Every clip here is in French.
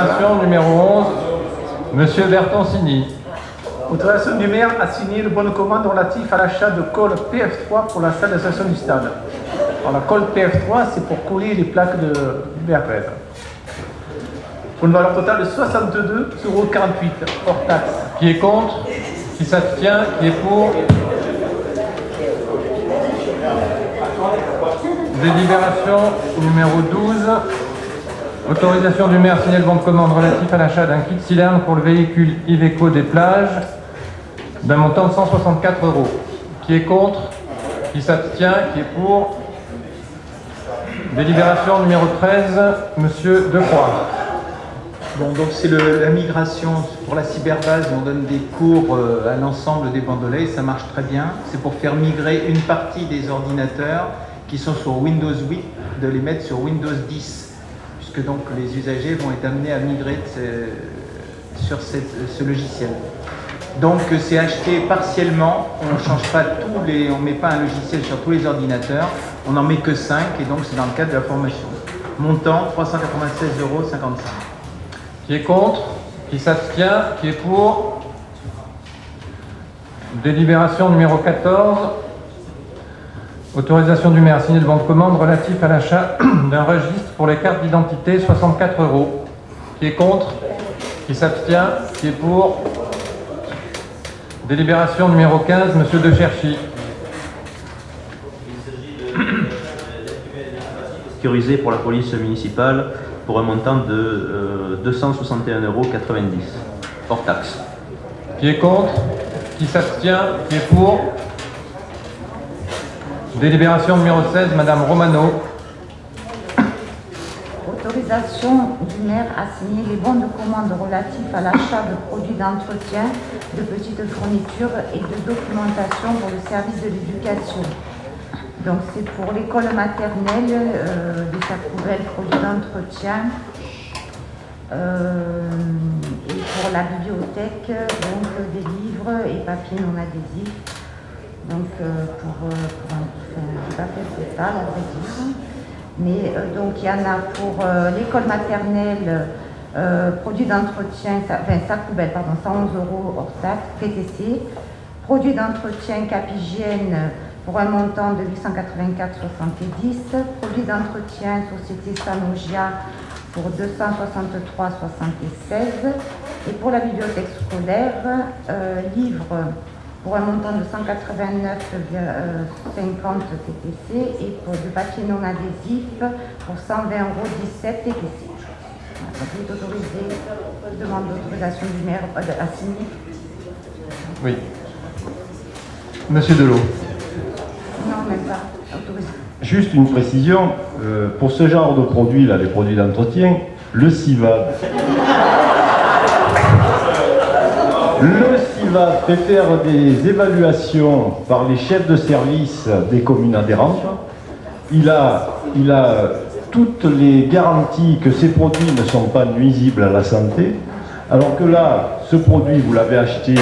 Autorisation numéro 11, Monsieur Bertoncini. Autorisation du maire à signer le bon de commande relatif à l'achat de colle PF3 pour la salle de station du stade. Alors la colle PF3, c'est pour coller les plaques de BRZ. Pour une valeur totale de 62,48 € hors taxe. Qui est contre? Qui s'abstient? Qui est pour? Délibération numéro 12. Autorisation du maire à signer le bon de commande relatif à l'achat d'un kit cylindre pour le véhicule Iveco des plages d'un montant de 164 €. Qui est contre? Qui s'abstient? Qui est pour? Délibération numéro 13, Monsieur Decroix. Bon, donc c'est la migration pour la cyberbase, on donne des cours à l'ensemble des Bandolets, ça marche très bien. C'est pour faire migrer une partie des ordinateurs qui sont sur Windows 8, de les mettre sur Windows 10, puisque donc les usagers vont être amenés à migrer sur ce logiciel. Donc c'est acheté partiellement, on ne change pas on ne met pas un logiciel sur tous les ordinateurs, on n'en met que 5 et donc c'est dans le cadre de la formation. Montant 396,55 €. Qui est contre? Qui s'abstient? Qui est pour? Délibération numéro 14. Autorisation du maire à signer le bon de commande relatif à l'achat d'un registre pour les cartes d'identité, 64 €. Qui est contre? Qui s'abstient? Qui est pour? Délibération numéro 15, Monsieur De Cherchy. Sécurisé pour la police municipale pour un montant de 261,90 € hors taxe. Qui est contre? Qui s'abstient? Qui est pour? Délibération numéro 16, Madame Romano. Autorisation du maire à signer les bons de commande relatifs à l'achat de produits d'entretien, de petites fournitures et de documentation pour le service de l'éducation. Donc c'est pour l'école maternelle, des sacs poubelles, produits d'entretien, et pour la bibliothèque, donc des livres et papiers non adhésifs. Donc j'ai pas fait le total, à vrai dire. Mais donc il y en a pour l'école maternelle, produits d'entretien, sac poubelle, pardon, 111 € hors taxe, TTC. Produits d'entretien Caphygiène pour un montant de 884,70 €. Produits d'entretien Société Sanogia pour 263,76 €. Et pour la bibliothèque scolaire, livres pour un montant de 189,50 € TTC et pour du papier non adhésif pour 120,17 € TTC. Voilà, donc il est autorisé, demande d'autorisation du maire à signer. Oui. Monsieur Delot. Non, même pas. Autorisé. Juste une précision, pour ce genre de produits, là, les produits d'entretien, le CIVAD fait faire des évaluations par les chefs de service des communes adhérentes. Il a toutes les garanties que ces produits ne sont pas nuisibles à la santé, alors que là, ce produit, vous l'avez acheté,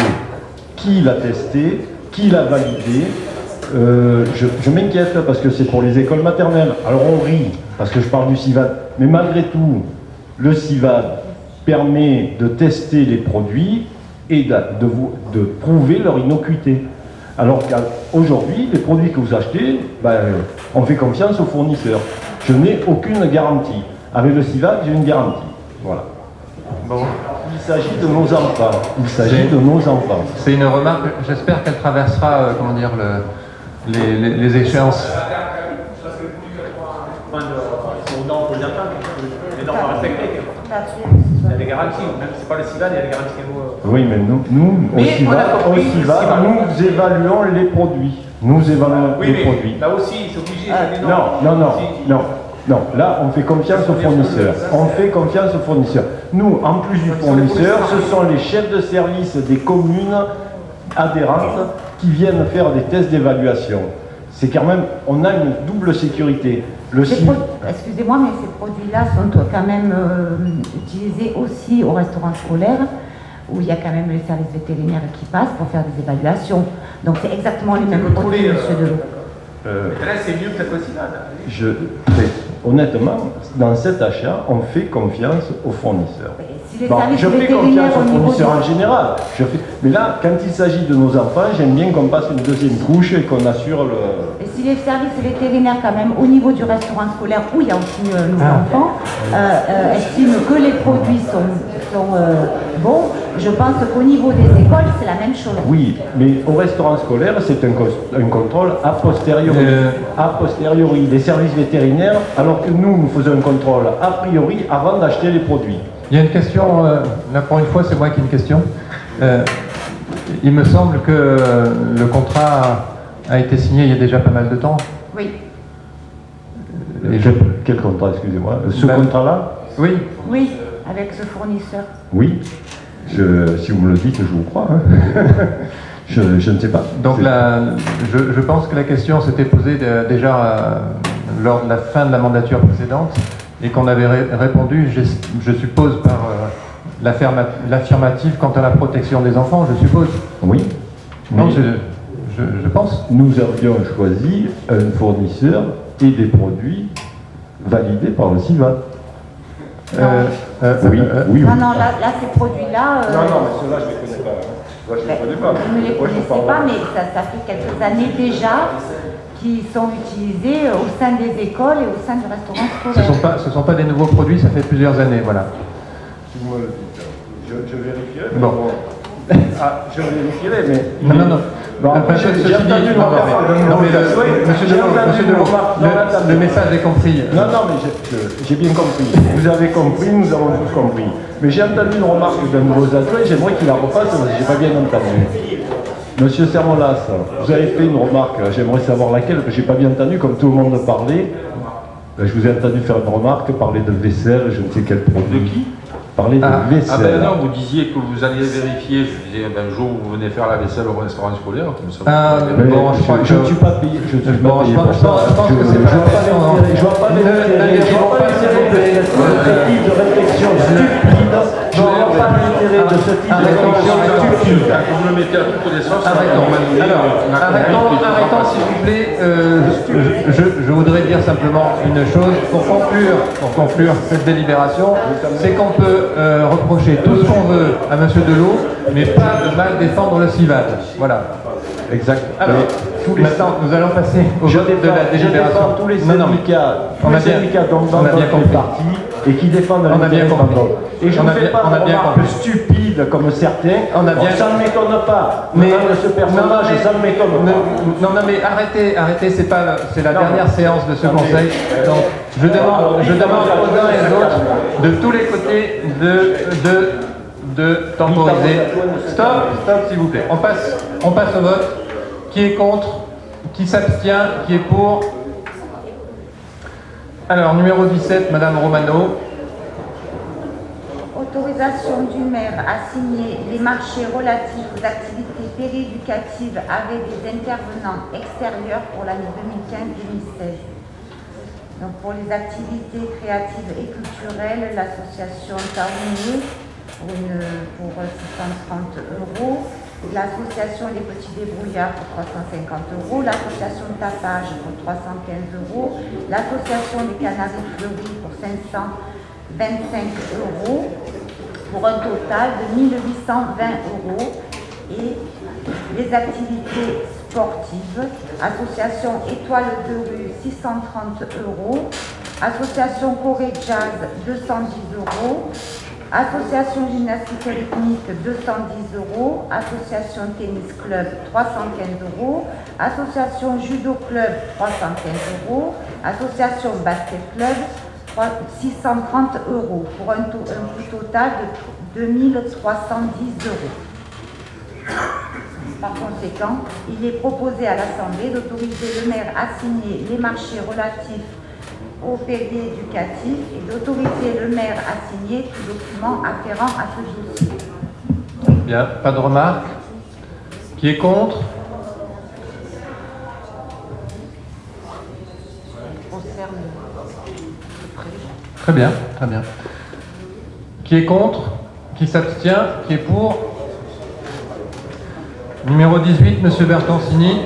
qui l'a testé, qui l'a validé. Je m'inquiète parce que c'est pour les écoles maternelles. Alors on rit parce que je parle du CIVAD, mais malgré tout, le CIVAD permet de tester les produits et de prouver leur innocuité. Alors qu'aujourd'hui, les produits que vous achetez, on fait confiance aux fournisseurs. Je n'ai aucune garantie. Avec le CIVAD, j'ai une garantie. Voilà. Bon. Il s'agit de nos enfants. Il s'agit de nos enfants. C'est une remarque, j'espère qu'elle traversera, les échéances. Il y a des garanties, même si c'est pas le CIVAD, il y a des garanties. Oui, mais nous au CIVAD, nous évaluons les produits. Nous évaluons les produits. Là aussi, c'est obligé. Non. Là, on fait confiance aux fournisseurs. On fait confiance aux fournisseurs. Nous, en plus du fournisseur, ce sont les chefs de service des communes adhérentes qui viennent faire des tests d'évaluation. C'est quand même, on a une double sécurité. Excusez-moi, mais ces produits-là sont quand même utilisés aussi au restaurant scolaire, où il y a quand même les services vétérinaires qui passent pour faire des évaluations. Donc c'est exactement les mêmes produits, monsieur Delot. Là, c'est mieux que la CIVAD. Honnêtement, dans cet achat, on fait confiance aux fournisseurs. les Bon, services je fais vétérinaires confiance au aux niveau fournisseurs en général. Mais là, quand il s'agit de nos enfants, j'aime bien qu'on passe une deuxième couche et qu'on assure le... Et si les services vétérinaires, quand même, au niveau du restaurant scolaire, où il y a aussi nos enfants, estiment que les produits sont bons, je pense qu'au niveau des écoles, c'est la même chose. Oui, mais au restaurant scolaire, c'est un contrôle a posteriori. A posteriori, des services vétérinaires, alors que nous faisons un contrôle a priori avant d'acheter les produits. Il y a une question, là pour une fois c'est moi qui ai une question. Il me semble que le contrat a été signé il y a déjà pas mal de temps. Oui. Et Quel contrat, excusez-moi? Ce Ben, contrat-là? Oui, Oui, avec ce fournisseur. Oui. Si vous me le dites, je vous crois. Hein. je ne sais pas. donc là, je pense que la question s'était posée déjà lors de la fin de la mandature précédente et qu'on avait répondu, je suppose, par l'affirmative quant à la protection des enfants, je suppose. Oui. Non, Mais je pense. nous avions choisi un fournisseur et des produits validés par le CIVAT. Oui. Non, là ces produits-là... mais ceux-là, je ne les connais pas. Moi, je les connais pas. Vous ne les Moi, je connaissez parle- pas, mais ça fait quelques années déjà qui sont utilisés au sein des écoles et au sein du restaurant scolaire. Ce sont pas des nouveaux produits, ça fait plusieurs années, voilà. Si vous me le dites, je vérifierai. Bon. Je vérifierai, mais... Non. Bon, Enfin, j'ai ceci dit, entendu une remarque non, mais monsieur Delot, le message est compris. Non, mais j'ai bien compris. Vous avez compris, nous avons tous compris. Mais j'ai entendu une remarque d'un de vos adjoints, j'aimerais qu'il la refasse parce que je n'ai pas bien entendu. Monsieur Sermolas, vous avez fait une remarque, j'aimerais savoir laquelle, que je n'ai pas bien entendu, comme tout le monde parlait. Je vous ai entendu faire une remarque, parler de vaisselle, je ne sais quel produit. De qui? Parler de vaisselle. Ah ben non, vous disiez que vous alliez vérifier. Je disais, ben, un jour vous venez faire la vaisselle au restaurant scolaire, comme ça. Mais Bon, je crois que... je ne suis pas payé. Je ne suis pas payé pour ça. Je pense que c'est pas la question. Je vois pas l'intérêt. Je vois pas l'intérêt de ce type de réflexion stupide. Je vois pas l'intérêt de ce type de réflexion stupide. Vous le mettez à toutes les sauces. Arrêtons s'il vous plaît. Je voudrais dire simplement une chose pour conclure cette délibération, c'est qu'on peut reprocher tout ce qu'on veut à M. Delot, mais pas de mal défendre le CIVAD. Voilà. Exact. Alors, maintenant, nous allons passer au vote de la Je délibération. défends tous les syndicats, dont on a bien fait compris. partie et qui défendent On a bien l'intérêt compris. d'autres. Et je On ne a fais bien- pas on a de bien remarques compris. stupides comme certains. On a bien- Ça ne m'étonne pas. Mais Venant de ce personnage, ça ne m'étonne pas. Non, mais arrêtez, c'est la dernière séance de ce conseil. Donc, je demande aux uns et aux autres, de tous les côtés, de temporiser. Stop, s'il vous plaît. On passe au vote. Qui est contre? Qui s'abstient? Qui est pour? Alors, numéro 17, Madame Romano. Autorisation du maire à signer les marchés relatifs aux activités péréducatives avec des intervenants extérieurs pour l'année 2015-2016. Donc pour les activités créatives et culturelles, l'association Taouni pour 630 €, l'association Les Petits Débrouillards pour 350 €, l'association Tapage pour 315 €, l'association des Canaries Fleuries pour 525 € pour un total de 1820 € et les activités sportives, association Étoile de rue 630 €, association Corée Jazz 210 €, association gymnastique rythmique 210 €, association tennis club 315 €, association judo club 315 €, association basket club 630 € pour un coût total de 2310 €. Par conséquent, il est proposé à l'Assemblée d'autoriser le maire à signer les marchés relatifs aux péréducatifs et d'autoriser le maire à signer tout document afférent à ce dossier. Bien, pas de remarques. Qui est contre? Très bien, très bien. Qui est contre? Qui s'abstient? Qui est pour? Numéro 18, Monsieur Bertoncini.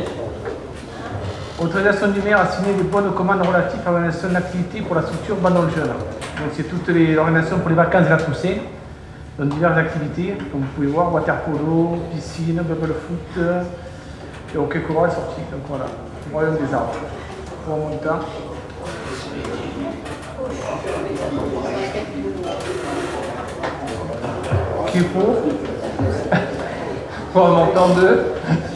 Autorisation du maire à signer des bons de commande relatifs à l'organisation d'activités pour la structure Bandol Jeune. Donc c'est toutes les organisations pour les vacances et la Toussaint. Donc diverses activités, comme vous pouvez voir, water polo, piscine, bubble foot, et hockey courant est sorti. Donc voilà, royaume des arbres. Pour mon temps. Qui est pour Pour un montant de...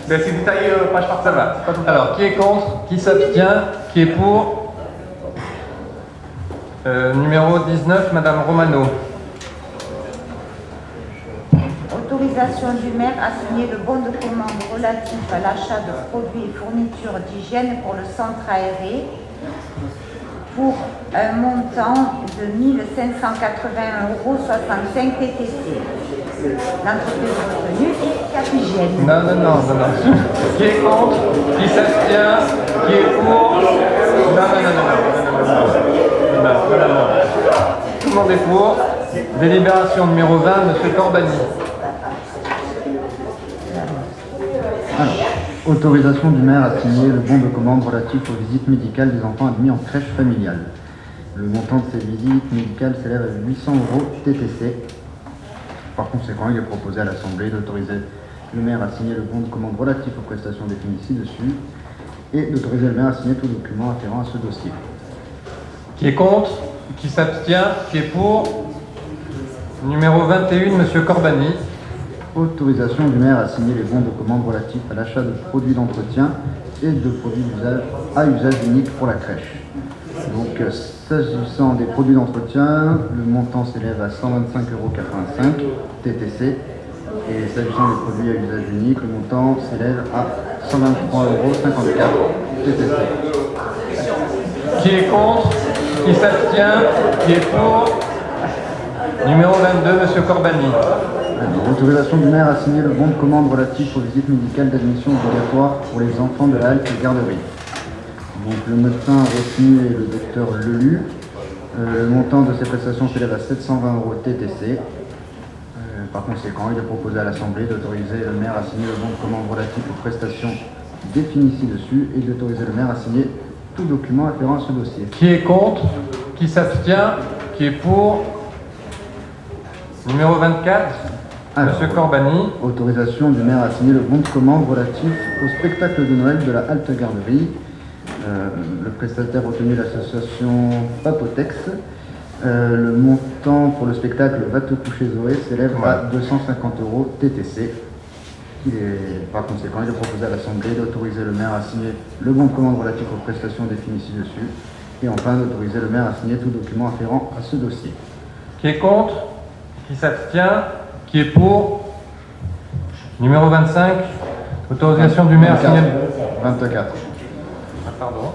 Ben, c'est détaillé page par Ça page. va. C'est pas tout à Alors, qui est contre? Qui s'abstient? Qui est pour? Numéro 19, Madame Romano. Autorisation du maire à signer le bon de commande relatif à l'achat de produits et fournitures d'hygiène pour le centre aéré pour un montant de 1 580,65 € TTC. L'entreprise retenue est Caphygiène. Non. Qui est contre? Qui s'abstient? Qui est pour? Non. Tout le monde est pour. Délibération numéro 20, Monsieur Corbani. Alors, autorisation du maire à signer le bon de commande relatif aux visites médicales des enfants admis en crèche familiale. Le montant de ces visites médicales s'élève à 800 € TTC. Par conséquent, il est proposé à l'Assemblée d'autoriser le maire à signer le bon de commande relatif aux prestations définies ci-dessus et d'autoriser le maire à signer tout document afférent à ce dossier. Qui est contre? Qui s'abstient? Qui est pour? Numéro 21, Monsieur Corbani. Autorisation du maire à signer les bons de commande relatifs à l'achat de produits d'entretien et de produits à usage unique pour la crèche. Donc, s'agissant des produits d'entretien, le montant s'élève à 125,85 € TTC. Et s'agissant des produits à usage unique, le montant s'élève à 123,54 € TTC. Qui est contre? Qui s'abstient? Qui est pour? Numéro 22, Monsieur Corbani. Alors, autorisation du maire à signer le bon de commande relatif aux visites médicales d'admission obligatoire pour les enfants de la halte garderie. Donc, le médecin retenu est le docteur Lelu. Le montant de ces prestations s'élève à 720 € TTC. Par conséquent, il est proposé à l'Assemblée d'autoriser le maire à signer le bon de commande relatif aux prestations définies ci-dessus et d'autoriser le maire à signer tout document afférent à ce dossier. Qui est contre? Qui s'abstient? Qui est pour? Numéro 24, Alors, Monsieur Corbani. autorisation du maire à signer le bon de commande relatif au spectacle de Noël de la halte garderie. Le prestataire retenu est l'association Papotex. Le montant pour le spectacle Va te coucher Zoé s'élève à 250 € TTC. Par conséquent, il est proposé à l'Assemblée d'autoriser le maire à signer le bon de commande relatif aux prestations définies ci-dessus et enfin d'autoriser le maire à signer tout document afférent à ce dossier. Qui est contre? Qui s'abstient? Qui est pour? Numéro 25, autorisation du maire à signer... 24. Ah, pardon.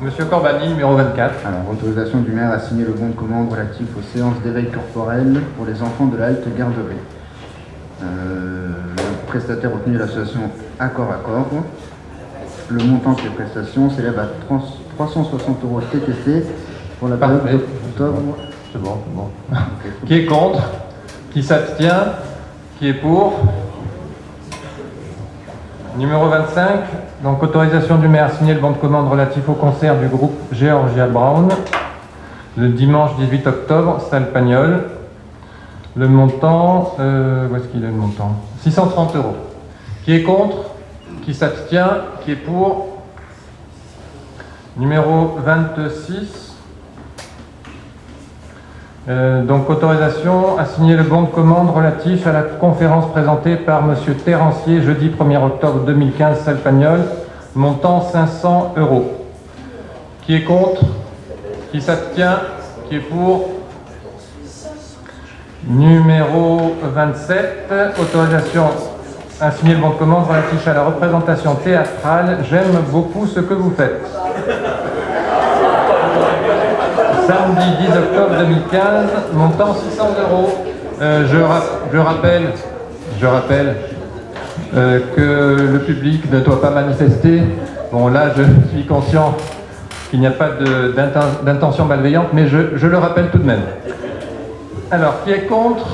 Monsieur Corbani, numéro 24. Alors, autorisation du maire à signer le bon de commande relatif aux séances d'éveil corporel pour les enfants de la halte garderie. Le prestataire retenu est l'association Accord Accord. Le montant de ces prestations s'élève à 360 € TTC pour la période Parfait. d'octobre. C'est bon. Qui est contre? Qui s'abstient? Qui est pour? Numéro 25, donc autorisation du maire à signer le bon de commande relatif au concert du groupe Georgia Brown le dimanche 18 octobre, salle Pagnol. Le montant, où est-ce qu'il est le montant? 630 €. Qui est contre? Qui s'abstient? Qui est pour? Numéro 26. Donc autorisation à signer le bon de commande relatif à la conférence présentée par Monsieur Terrancier jeudi 1er octobre 2015, salle Pagnol, montant 500 €. Qui est contre? Qui s'abstient? Qui est pour? Numéro 27, autorisation à signer le bon de commande relatif à la représentation théâtrale « J'aime beaucoup ce que vous faites ». Samedi 10 octobre 2015, montant 600 €. Je rappelle que le public ne doit pas manifester. Bon, là, je suis conscient qu'il n'y a pas d'intention malveillante, mais je le rappelle tout de même. Alors, qui est contre?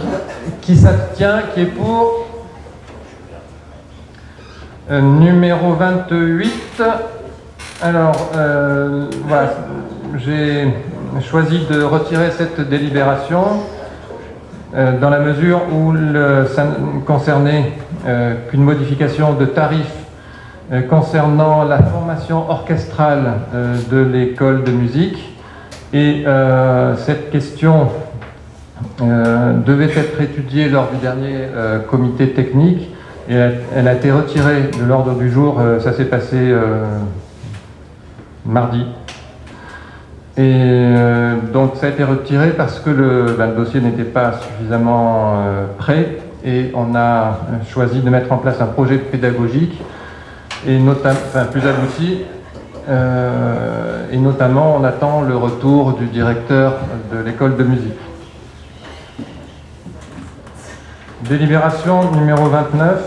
Qui s'abstient? Qui est pour? Numéro 28. Alors, voilà, j'ai choisi de retirer cette délibération dans la mesure où ça ne concernait qu'une modification de tarif concernant la formation orchestrale de l'école de musique. Et cette question devait être étudiée lors du dernier comité technique et elle a été retirée de l'ordre du jour. Ça s'est passé mardi. Et donc ça a été retiré parce que le dossier n'était pas suffisamment prêt et on a choisi de mettre en place un projet pédagogique et plus abouti. Et notamment on attend le retour du directeur de l'école de musique. Délibération numéro 29.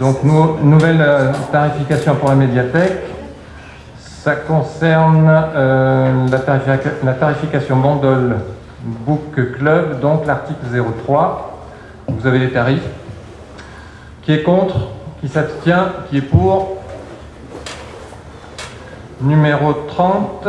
Donc nouvelle tarification pour la médiathèque. Ça concerne la tarification Bandol Book Club, donc l'article 03. Vous avez les tarifs. Qui est contre? Qui s'abstient? Qui est pour? Numéro 30.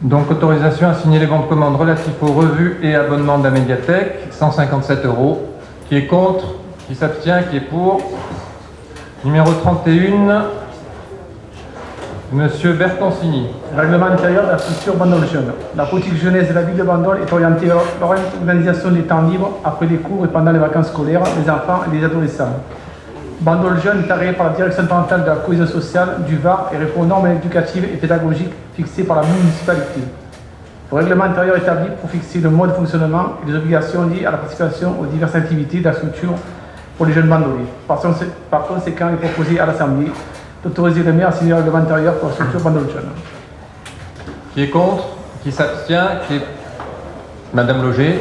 Donc autorisation à signer les bons de commande relatifs aux revues et abonnements de la médiathèque, 157 €. Qui est contre? Qui s'abstient? Qui est pour? Numéro 31, Monsieur Bertoncini. Règlement intérieur de la structure Bandol Jeune. La politique jeunesse de la ville de Bandol est orientée vers l'organisation des temps libres après les cours et pendant les vacances scolaires des enfants et des adolescents. Bandol Jeune est agréé par la direction départementale de la cohésion sociale du Var et répond aux normes éducatives et pédagogiques fixées par la municipalité. Le règlement intérieur est établi pour fixer le mode de fonctionnement et les obligations liées à la participation aux diverses activités de la structure pour les jeunes bandoliers. Par conséquent, il est proposé à l'Assemblée d'autoriser le maire à signer le règlement intérieur pour la structure Bandol Jeune. Qui est contre? Qui s'abstient? Qui est... Madame Loger.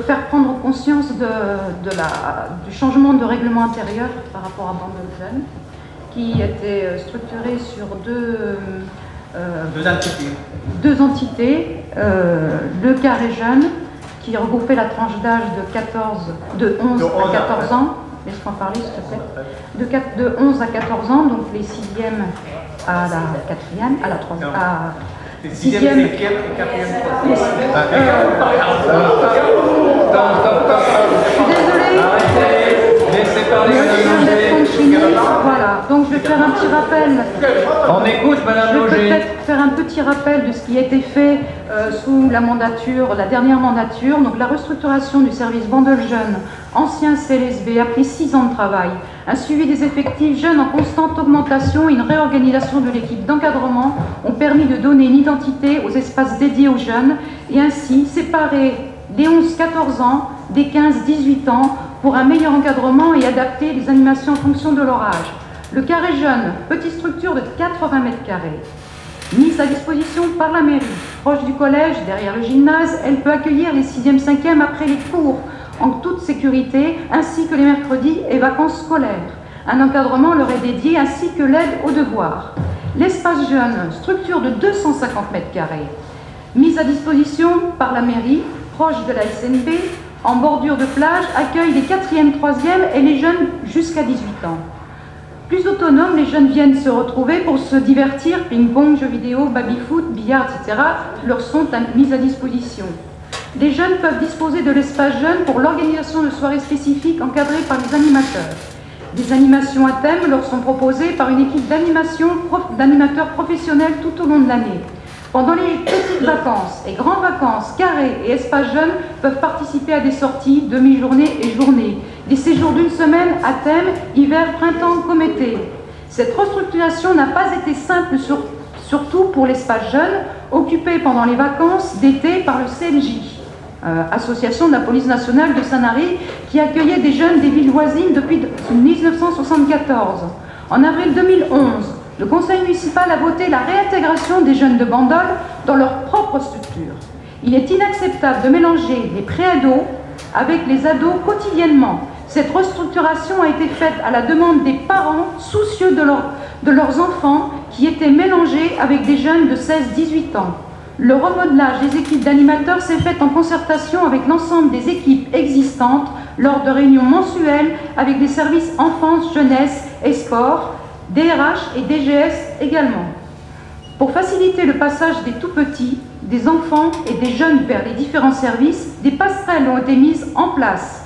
Faire prendre conscience du changement de règlement intérieur par rapport à Bandol Jeune, qui était structuré sur deux entités, le carré jeune, qui regroupait la tranche d'âge de 11 à 14 ans, laisse-moi parler s'il te plaît, de 11 à 14 ans, donc les 6e à la 4e, à la 3e, à 6e et 4e. Désolée. Laissez parler Madame Loger. Voilà, donc je vais faire un petit rappel. On écoute Madame Je vais Loger. peut-être faire un petit rappel de ce qui a été fait sous la dernière mandature. Donc la restructuration du service Bandol Jeune, ancien CLSB, après 6 ans de travail, un suivi des effectifs jeunes en constante augmentation et une réorganisation de l'équipe d'encadrement ont permis de donner une identité aux espaces dédiés aux jeunes et ainsi séparer des 11-14 ans des 15-18 ans pour un meilleur encadrement et adapter les animations en fonction de leur âge. Le carré jeune, petite structure de 80 mètres carrés, mise à disposition par la mairie, proche du collège, derrière le gymnase, elle peut accueillir les 6e, 5e après les cours, en toute sécurité, ainsi que les mercredis et vacances scolaires. Un encadrement leur est dédié, ainsi que l'aide aux devoirs. L'espace jeune, structure de 250 mètres carrés, mise à disposition par la mairie, proche de la SNB, en bordure de plage, accueille les 4e, 3e et les jeunes jusqu'à 18 ans. Plus autonomes, les jeunes viennent se retrouver pour se divertir, ping-pong, jeux vidéo, baby-foot, billard, etc. leur sont mis à disposition. Les jeunes peuvent disposer de l'espace jeune pour l'organisation de soirées spécifiques encadrées par les animateurs. Des animations à thème leur sont proposées par une équipe d'animateurs professionnels tout au long de l'année. Pendant les petites vacances et grandes vacances, carrés et espaces jeunes peuvent participer à des sorties, demi-journées et journées, des séjours d'une semaine à thème, hiver, printemps comme été. Cette restructuration n'a pas été simple, surtout pour l'espace jeune, occupé pendant les vacances d'été par le CLJ, Association de la police nationale de Sanary, qui accueillait des jeunes des villes voisines depuis 1974. En avril 2011, le conseil municipal a voté la réintégration des jeunes de Bandol dans leur propre structure. Il est inacceptable de mélanger les pré-ados avec les ados quotidiennement. Cette restructuration a été faite à la demande des parents soucieux de leurs enfants qui étaient mélangés avec des jeunes de 16-18 ans. Le remodelage des équipes d'animateurs s'est fait en concertation avec l'ensemble des équipes existantes lors de réunions mensuelles avec les services enfance, jeunesse et sport, DRH et DGS également. Pour faciliter le passage des tout-petits, des enfants et des jeunes vers les différents services, des passerelles ont été mises en place.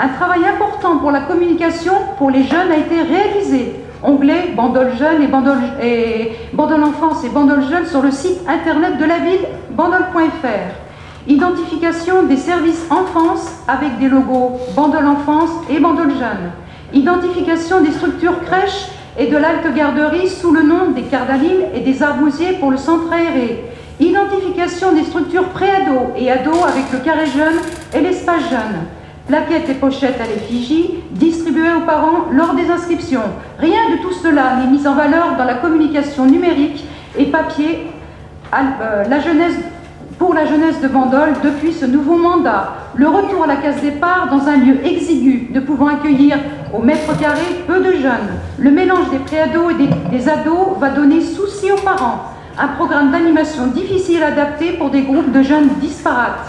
Un travail important pour la communication pour les jeunes a été réalisé. Onglet Bandol Jeune et Bandol Enfance et Bandol Jeune sur le site internet de la ville, bandol.fr. Identification des services enfance avec des logos Bandol Enfance et Bandol Jeune. Identification des structures crèches et de l'halte garderie sous le nom des Cardalines et des Arbousiers pour le centre aéré. Identification des structures pré-ados et ados avec le carré jeune et l'espace jeune. Plaquettes et pochettes à l'effigie distribuées aux parents lors des inscriptions. Rien de tout cela n'est mis en valeur dans la communication numérique et papier pour la jeunesse de Bandol depuis ce nouveau mandat. Le retour à la case départ dans un lieu exigu, ne pouvant accueillir au mètre carré peu de jeunes. Le mélange des préados et des ados va donner souci aux parents. Un programme d'animation difficile à adapter pour des groupes de jeunes disparates.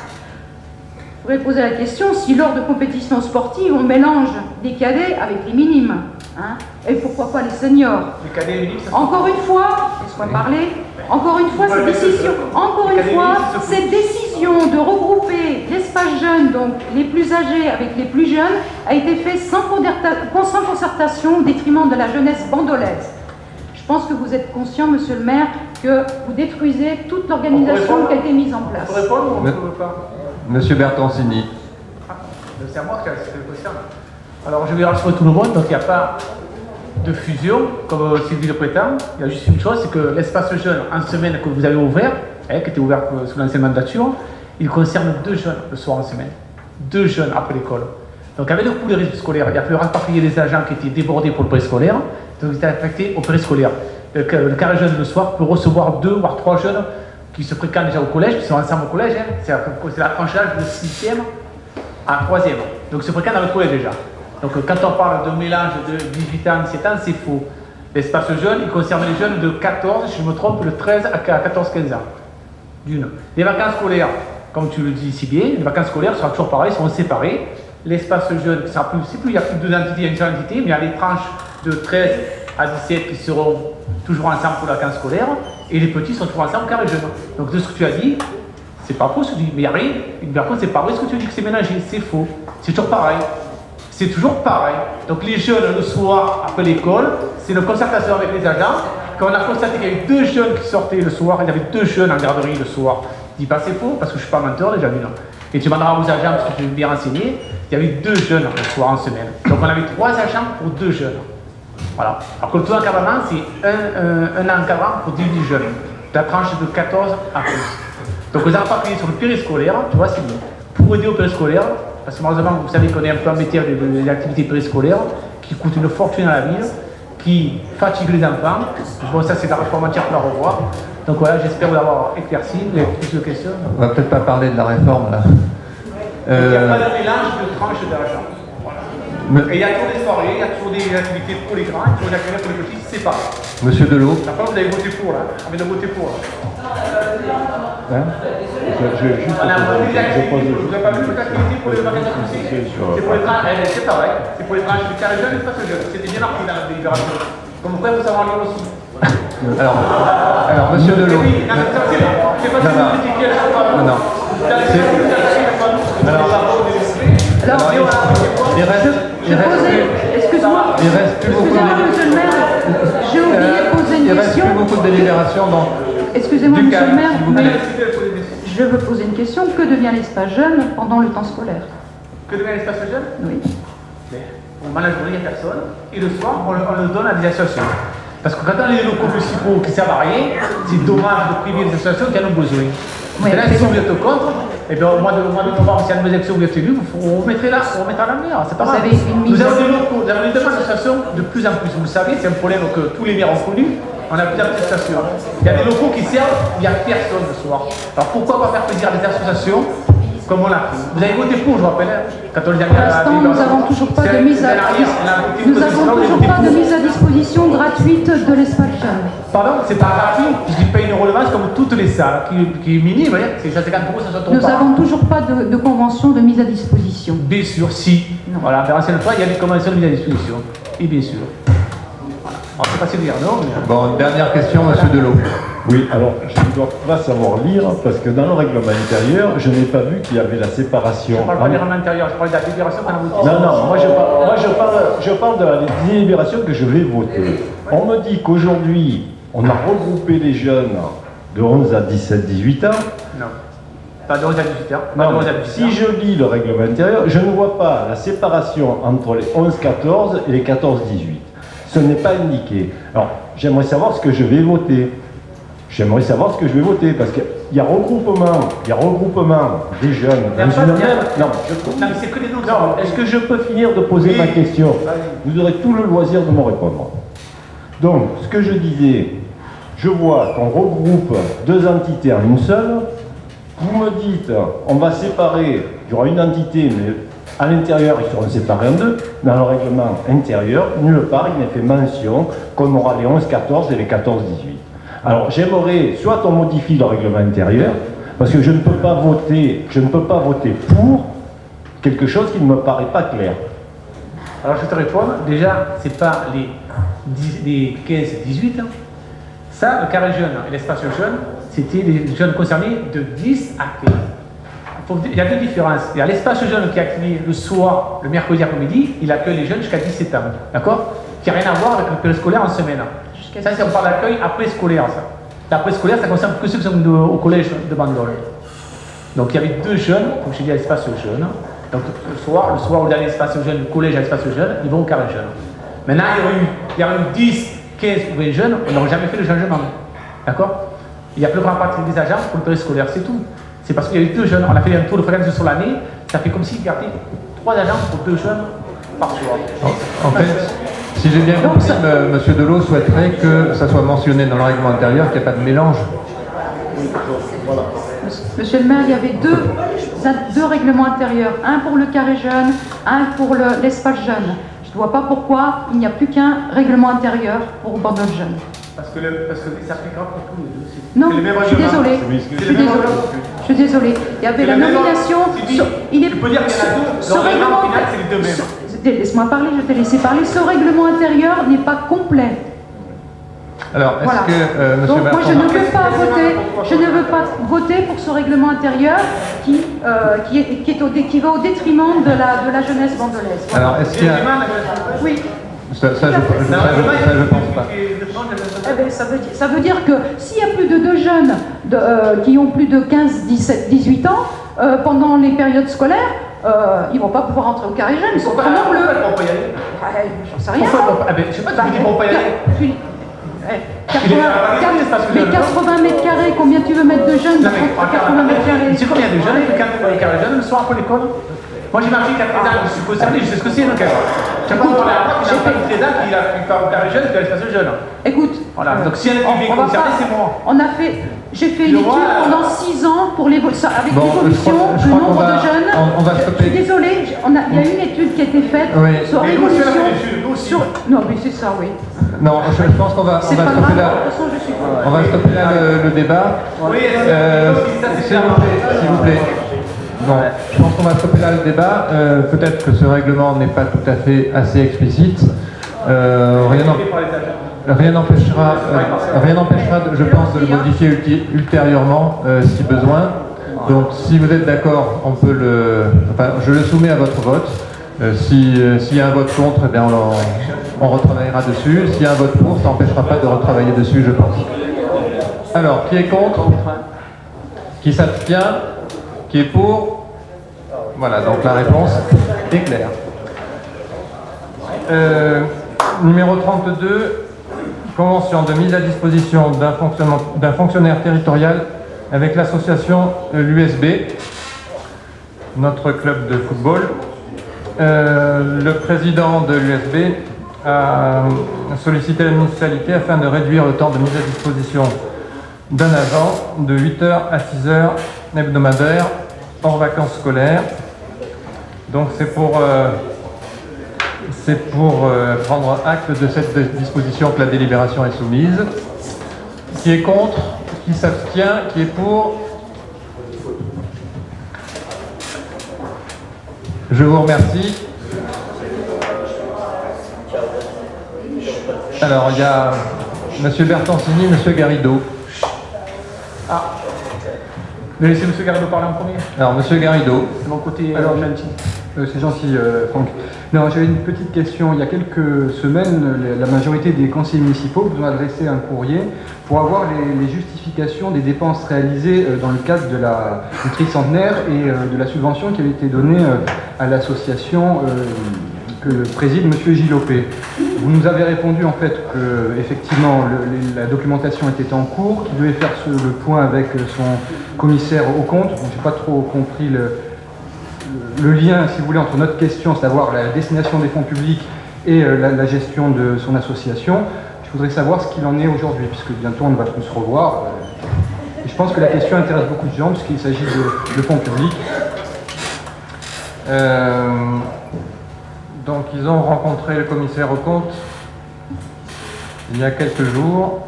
Je pourrais poser la question si lors de compétitions sportives on mélange des cadets avec les minimes, hein, et pourquoi pas les seniors. Les cadets et les minimes, ça encore une fois, laisse-moi parler, encore une fois cette décision de regrouper l'espace jeune, donc les plus âgés avec les plus jeunes, a été faite sans concertation au détriment de la jeunesse bandolaise. Je pense que vous êtes conscient, monsieur le maire, que vous détruisez toute l'organisation qui a été mise en place. On peut répondre ou on ne peut pas? Monsieur Bertoncini. C'est à moi que ça concerne. Alors je vais rassurer tout le monde, donc il n'y a pas de fusion, comme Sylvie le prétend. Il y a juste une chose, c'est que l'espace jeune, en semaine que vous avez ouvert, qui était ouvert sous l'ancienne mandature, il concerne 2 jeunes le soir en semaine. 2 jeunes après l'école. Donc avec le coup des rythmes scolaires, il a fallu rapatrier les agents qui étaient débordés pour le préscolaire, donc ils étaient affectés au préscolaire. Le carré jeune le soir peut recevoir 2 voire 3 jeunes qui se fréquentent déjà au collège, qui sont ensemble au collège, hein. C'est la tranche d'âge de 6e à 3e. Donc ils se fréquentent dans le collège déjà. Donc quand on parle de mélange de 18 ans, 17 ans, c'est faux. L'espace jeune, il concerne les jeunes de 14, si je me trompe, de 13 à 14-15 ans. D'une. Les vacances scolaires, comme tu le dis si bien, les vacances scolaires seront toujours pareilles, seront séparées. L'espace jeune, il n'y a plus deux entités, il y a une seule entité, mais il y a les tranches de 13 à 17 qui seront toujours ensemble pour les vacances scolaires, et les petits sont toujours ensemble car les jeunes. Donc de ce que tu as dit, c'est pas faux ce que tu dis, mais il n'y a rien. Par contre, c'est pas vrai ce que tu dis que c'est mélangé, c'est faux. C'est toujours pareil. C'est toujours pareil. Donc les jeunes le soir après l'école, c'est une concertation avec les agents. Quand on a constaté qu'il y avait 2 jeunes qui sortaient le soir, il y avait 2 jeunes en garderie le soir. Je dis pas c'est faux parce que je suis pas menteur déjà, non. Et tu demanderas aux agents parce que je vais bien renseigner. Il y avait 2 jeunes le soir en semaine. Donc on avait 3 agents pour 2 jeunes. Voilà. Alors que le taux d'encadrement, c'est un encadrant pour 18 jeunes. La tranche de 14 à plus. Donc on a reparti sur le périscolaire, tu vois, c'est bien. Pour aider au périscolaire, parce que malheureusement, vous savez qu'on est un peu en métier des activités périscolaires qui coûtent une fortune à la ville, qui fatiguent les enfants. Bon, ça, c'est la réforme entière pour la revoir. Donc voilà, j'espère vous avoir éclairci. Vous avez plus de questions? On va peut-être pas parler de la réforme là. Il n'y a pas de mélange de tranches d'argent. Voilà. Et il y a toujours des soirées, il y a toujours des activités pour les grands, et toujours des activités pour les petits, c'est pas. Monsieur Delot. La fois, vous avez voté pour là. On vient de voter pour là. Hein Vous n'avez pas vu toute activité pour les vacances de C'est pour les tranches, c'est pareil. C'est pour les tranches de carré jeune et pas que jeune. C'était bien marqué dans la délibération. Comme quoi, vous savoir lire aussi. Alors, monsieur Delot. C'est pas de critiquer la chose. Non. Il reste plus beaucoup de délibérations dans. Excusez-moi, monsieur le maire, mais je veux poser une question. Que devient l'espace jeune pendant le temps scolaire? Que devient l'espace jeune? Oui. Dans la journée, il n'y a personne. Et le soir, on le donne à des associations. Parce que quand on a les locaux municipaux qui servent à rien, c'est dommage de priver des associations qui en ont besoin. Oui, et là, si vous êtes contre, et bien au mois de novembre, s'il y a une nouvelle élection, vous êtes élu, on mettra l'avenir. C'est pas grave. Nous avons des locaux, nous avons des demandes d'associations de plus en plus. Vous le savez, c'est un problème que tous les maires ont connu. On a plus d'associations. Il y a des locaux qui servent, il n'y a personne le soir. Alors pourquoi pas faire plaisir à des associations comme on l'a fait? Vous avez voté pour, je vous rappelle, quand on les a mis à la Pour l'instant, nous n'avons toujours pas de mise à disposition gratuite de l'espace jeune. Pardon, c'est pas gratuit, je paye une redevance comme toutes les salles, qui est minime, c'est 50 €, ça se trompe pas. Nous n'avons toujours pas de convention de mise à disposition. Bien sûr, si. Non. Voilà, l'ancienne fois, il y a des conventions de mise à disposition. Et bien sûr. On peut passer dire non, mais... Bon, dernière question, monsieur Delot. Oui, alors je ne dois pas savoir lire parce que dans le règlement intérieur, je n'ai pas vu qu'il y avait la séparation. Je ne parle pas du règlement intérieur, je parle de la délibération qu'on a votée. Non, je parle de la délibération que je vais voter. On me dit qu'aujourd'hui, on a regroupé les jeunes de 11 à 17, 18 ans. Non. Pas de 11 à 18 ans. Pas Non, de 11 à 18 si ans. je lis le règlement intérieur, je ne vois pas la séparation entre les 11-14 et les 14-18. Ce n'est pas indiqué. Alors, j'aimerais savoir ce que je vais voter. J'aimerais savoir ce que je vais voter, parce qu'il y a regroupement des jeunes dans une même... Non, mais c'est que les noms. non, est-ce que je peux finir de poser ma question? Vous aurez tout le loisir de me répondre. Donc, ce que je disais, je vois qu'on regroupe deux entités en une seule. Vous me dites, on va séparer, il y aura une entité, mais à l'intérieur, ils seront séparés en deux. Dans le règlement intérieur, nulle part, il n'est fait mention qu'on aura les 11-14 et les 14-18. Alors, j'aimerais, soit on modifie le règlement intérieur, parce que je ne peux pas voter pour quelque chose qui ne me paraît pas clair. Alors je te réponds, déjà, c'est pas les 15-18. Ça, le carré jeune et l'espace jeune, c'était les jeunes concernés de 10 à 15. Il y a deux différences. Il y a l'espace jeune qui est activé le soir, le mercredi après-midi, il accueille les jeunes jusqu'à 17 ans. D'accord? Qui n'a rien à voir avec le périscolaire en semaine. Ça, c'est on parle d'accueil après-scolaire, ça. L'après-scolaire, ça concerne que ceux qui sont au collège de Bandol. Donc il y avait deux jeunes, comme je dis, à l'espace jeune. Donc le soir où il y a l'espace jeune, le collège à l'espace jeune, ils vont au carré jeune. Maintenant, il y a eu 10, 15 ou 20 jeunes, on n'aurait jamais fait le changement. D'accord? Il n'y a plus grand partie des agents pour le périscolaire, c'est tout. C'est parce qu'il y a eu deux jeunes, on a fait un tour de fréquence sur l'année, ça fait comme s'il y avait 3 agents pour 2 jeunes par soir. En fait, si j'ai bien compris, monsieur Delot souhaiterait que ça soit mentionné dans le règlement intérieur qu'il n'y a pas de mélange. Monsieur le maire, il y avait deux règlements intérieurs, un pour le carré jeune, un pour l'espace jeune. Je ne vois pas pourquoi il n'y a plus qu'un règlement intérieur pour Bandol jeune. Parce que ça fait grave pour tous les deux. Non, je suis désolée. Je suis désolée. Il y avait la nomination. Tu peux dire qu'il y en a deux. Le règlement final, c'est les deux mêmes. Laisse-moi parler, je t'ai laissé parler. Ce règlement intérieur n'est pas complet. Alors, est-ce Voilà. que, monsieur Donc moi, Bertrand, je ne veux pas voter pour ce règlement intérieur qui va au détriment de la jeunesse bandolaise. Voilà. alors, est-ce qu'il y a... Oui. Ça, je pense pas. Eh bien, ça veut dire que s'il y a plus de 2 jeunes qui ont plus de 15, 17, 18 ans, pendant les périodes scolaires, ils ne vont pas pouvoir entrer au carré jeune, ils sont trop nombreux. J'en sais rien. Je sais pas, tu me dis pour pas y aller. 80 mètres carrés, combien tu veux mettre de jeunes Non, mais 80 mètres carrés. tu sais combien de jeunes quand le carré jeune le soir après l'école? Moi j'ai ma fille qui a 13 ans, je suis concerné, je sais ce que c'est le carré. J'ai pas parlé à moi qui a 13 ans qui part au carré jeune et qui a l'espace jeune. Écoute, voilà, donc si elle est concernée, c'est moi. J'ai fait une étude pendant 6 ans pour avec l'évolution du nombre de jeunes. On va stopper. Je suis désolée, il y a une étude qui a été faite sur l'évolution. Non, mais c'est ça, oui. Non, je pense qu'on va C'est pas stopper grave, là. de toute façon, je suis pas. On va stopper là le débat. Oui, S'il vous plaît. Bon, je pense qu'on va stopper là le débat. Peut-être que ce règlement n'est pas tout à fait assez explicite. Rien n'empêchera, je pense, de le modifier ultérieurement si besoin. Donc, si vous êtes d'accord, on peut je le soumets à votre vote. S'il y a un vote contre, eh bien on retravaillera dessus. S'il y a un vote pour, ça n'empêchera pas de retravailler dessus, je pense. Alors, qui est contre? Qui s'abstient? Qui est pour? Voilà, donc la réponse est claire. Numéro 32, convention de mise à disposition d'un fonctionnaire territorial avec l'association l'USB, notre club de football. Le président de l'USB a sollicité la municipalité afin de réduire le temps de mise à disposition d'un agent de 8h à 6h hebdomadaires hors vacances scolaires. Donc c'est pour prendre acte de cette disposition que la délibération est soumise. Qui est contre? Qui s'abstient? Qui est pour? Je vous remercie. Alors, il y a M. Bertoncini, M. Garrido. Ah. Je vais laisser M. Garrido parler en premier. Alors, M. Garrido. De mon côté, Alors, gentil. C'est gentil, Franck. Non, j'avais une petite question. Il y a quelques semaines, la majorité des conseillers municipaux vous ont adressé un courrier pour avoir les justifications des dépenses réalisées dans le cadre de la du tricentenaire et de la subvention qui avait été donnée à l'association que préside M. Gilopé. Vous nous avez répondu en fait que effectivement la documentation était en cours, qu'il devait faire le point avec son commissaire aux comptes. Je n'ai pas trop compris le lien, si vous voulez, entre notre question, savoir la destination des fonds publics et la gestion de son association. Je voudrais savoir ce qu'il en est aujourd'hui, puisque bientôt on va tous se revoir. Et je pense que la question intéresse beaucoup de gens, puisqu'il s'agit de fonds publics. Donc ils ont rencontré le commissaire aux comptes il y a quelques jours.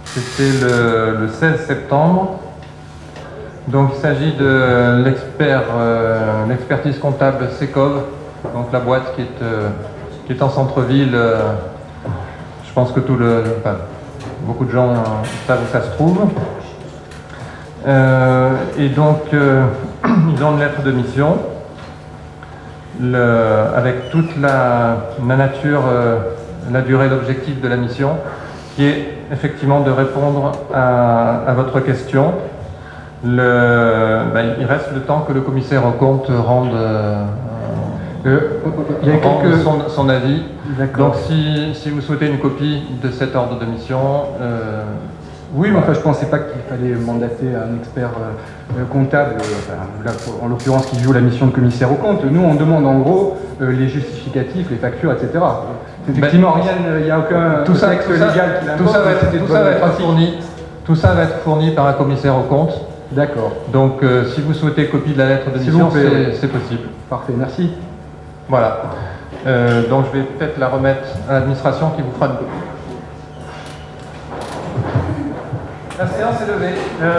C'était le 16 septembre. Donc il s'agit de l'expertise comptable Secov, donc la boîte qui est en centre-ville. Je pense que beaucoup de gens savent où ça se trouve. Et donc ils ont une lettre de mission avec toute la nature, la durée, l'objectif de la mission, qui est effectivement de répondre à votre question. Il reste le temps que le commissaire aux comptes rende son avis. Donc si vous souhaitez une copie de cet ordre de mission... Oui, mais enfin, je ne pensais pas qu'il fallait mandater un expert comptable, là, en l'occurrence qui joue la mission de commissaire aux comptes. Nous, on demande en gros les justificatifs, les factures, etc. Effectivement, il n'y a aucun texte légal qui l'impose. Tout ça va être fourni par un commissaire aux comptes. D'accord. Donc, si vous souhaitez copie de la lettre de mission, c'est possible. Parfait, merci. Voilà. Donc, je vais peut-être la remettre à l'administration qui vous fera une copie. La séance est levée.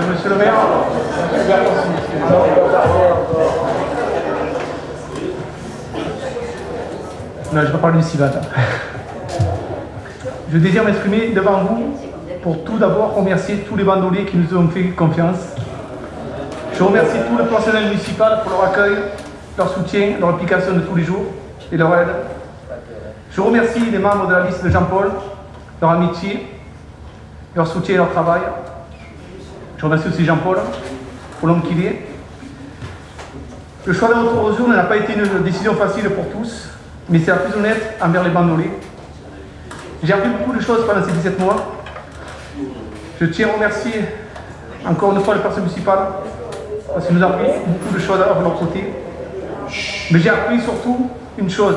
Monsieur le maire. Non, je vais pas parler du CIVAT. Je désire m'exprimer devant vous pour tout d'abord remercier tous les bandoliers qui nous ont fait confiance. Je remercie tout le personnel municipal pour leur accueil, leur soutien, leur implication de tous les jours et leur aide. Je remercie les membres de la liste de Jean-Paul, leur amitié, leur soutien et leur travail. Je remercie aussi Jean-Paul pour l'homme qu'il est. Le choix d'un retour aux urnes n'a pas été une décision facile pour tous, mais c'est la plus honnête envers les bandoliers. J'ai appris beaucoup de choses pendant ces 17 mois. Je tiens à remercier encore une fois le personnel municipal parce qu'il nous a appris beaucoup de choses à leur côté. Mais j'ai appris surtout une chose,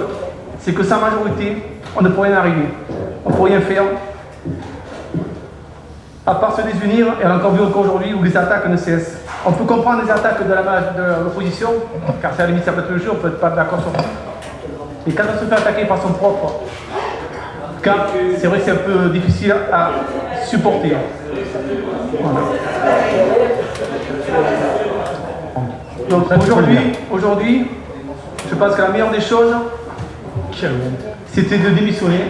c'est que sans majorité, on ne peut rien arriver. On ne peut rien faire. À part se désunir, et on a encore vu encore aujourd'hui où les attaques ne cessent. On peut comprendre les attaques de l'opposition, car c'est à la limite ça peut être le jeu, on peut être pas d'accord sur tout. Et quand on se fait attaquer par son propre camp, c'est vrai que c'est un peu difficile à supporter. Voilà. Donc aujourd'hui, je pense que la meilleure des choses, c'était de démissionner.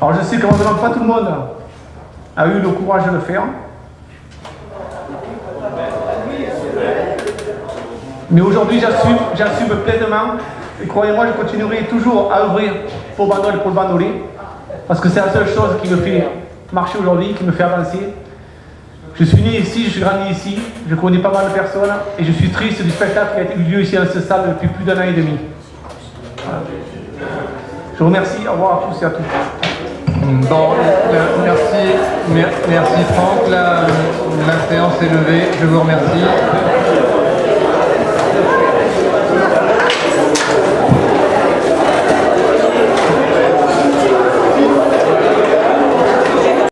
Alors je sais que vraiment pas tout le monde a eu le courage de le faire. Mais aujourd'hui, j'assume pleinement. Et croyez-moi, je continuerai toujours à œuvrer pour Bandol et pour le bandolé. Parce que c'est la seule chose qui me fait marcher aujourd'hui, qui me fait avancer. Je suis né ici, je suis grandi ici, je connais pas mal de personnes. Et je suis triste du spectacle qui a été eu lieu ici dans cette salle depuis plus d'un an et demi. Voilà. Je vous remercie, au revoir à tous et à toutes. Bon, merci Franck, la séance est levée, je vous remercie.